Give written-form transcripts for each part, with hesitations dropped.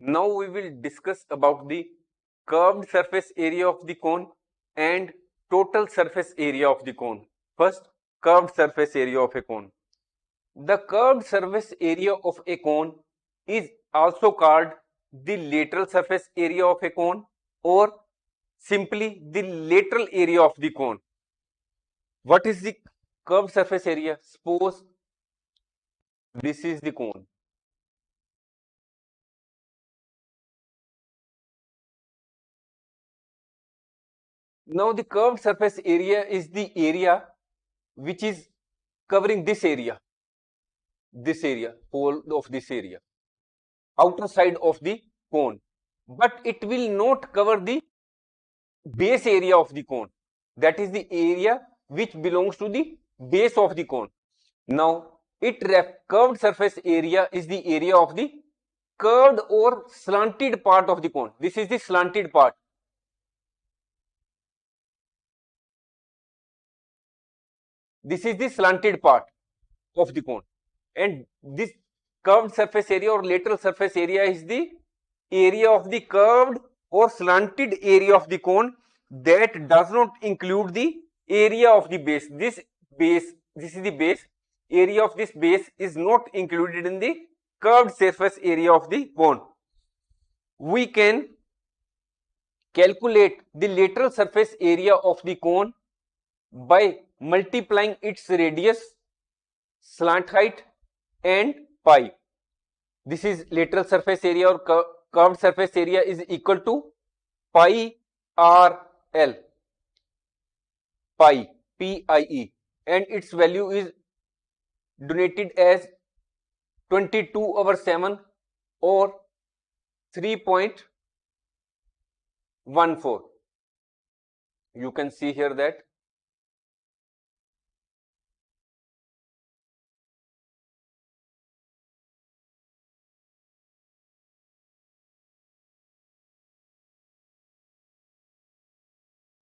Now we will discuss about the curved surface area of the cone and total surface area of the cone. First, curved surface area of a cone. The curved surface area of a cone is also called the lateral surface area of a cone or simply the lateral area of the cone. What is the curved surface area? Suppose this is the cone. Now the curved surface area is the area which is covering this area, whole of this area, outer side of the cone, but it will not cover the base area of the cone. That is the area which belongs to the base of the cone. Now, curved surface area is the area of the curved or slanted part of the cone. This is the slanted part. This is the slanted part of the cone, and this curved surface area or lateral surface area is the area of the curved or slanted area of the cone that does not include the area of the base. This is the base. Area of this base is not included in the curved surface area of the cone. We can calculate the lateral surface area of the cone by multiplying its radius, slant height and pi. This is lateral surface area or curved surface area is equal to pi RL, pi, PIE, and its value is denoted as 22/7 or 3.14. You can see here that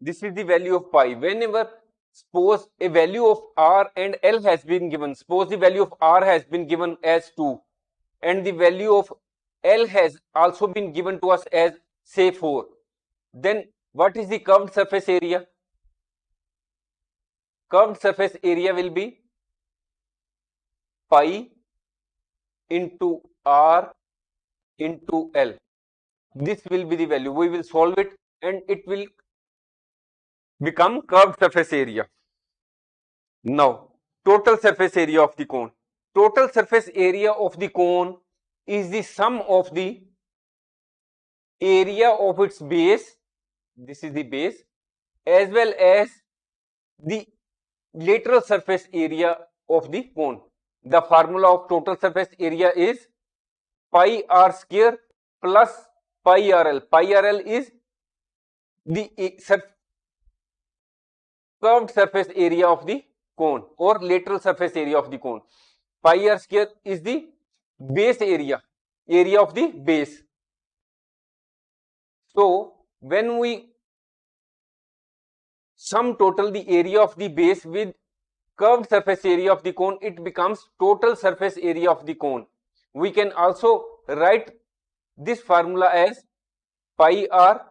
this is the value of pi. Whenever suppose a value of R and L has been given, suppose the value of R has been given as 2 and the value of L has also been given to us as say 4, then what is the curved surface area? Curved surface area will be pi into R into L. This will be the value. We will solve it and it will become curved surface area. Now, total surface area of the cone. Total surface area of the cone is the sum of the area of its base, this is the base, as well as the lateral surface area of the cone. The formula of total surface area is pi r square plus pi rl. Pi rl is the curved surface area of the cone or lateral surface area of the cone. Pi r square is the base area of the base. So, when we sum total the area of the base with curved surface area of the cone, it becomes total surface area of the cone. We can also write this formula as pi r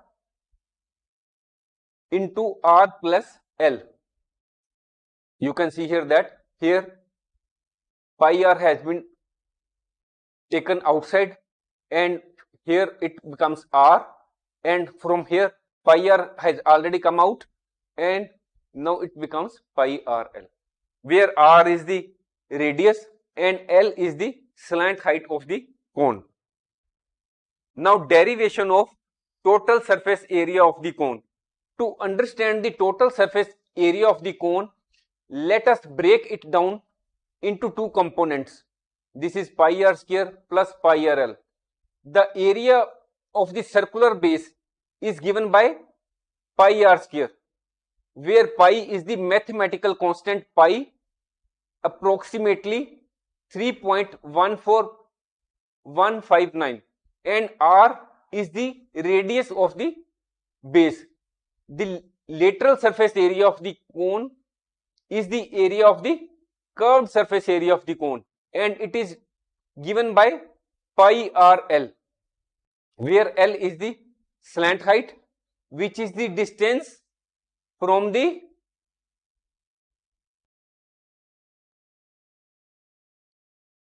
into R plus L. You can see here that here pi r has been taken outside and here it becomes R, and from here pi r has already come out and now it becomes pi RL, where R is the radius and L is the slant height of the cone. Now, derivation of total surface area of the cone. To understand the total surface area of the cone, let us break it down into two components. This is pi r square plus pi RL. The area of the circular base is given by pi r square, where pi is the mathematical constant pi, approximately 3.14159, and r is the radius of the base. The lateral surface area of the cone is the area of the curved surface area of the cone and it is given by pi RL. where L is the slant height, which is the distance from the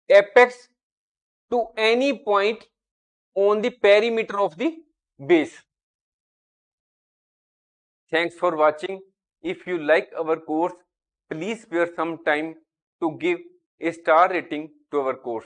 apex to any point on the perimeter of the base. Thanks for watching. If you like our course, please spare some time to give a star rating to our course.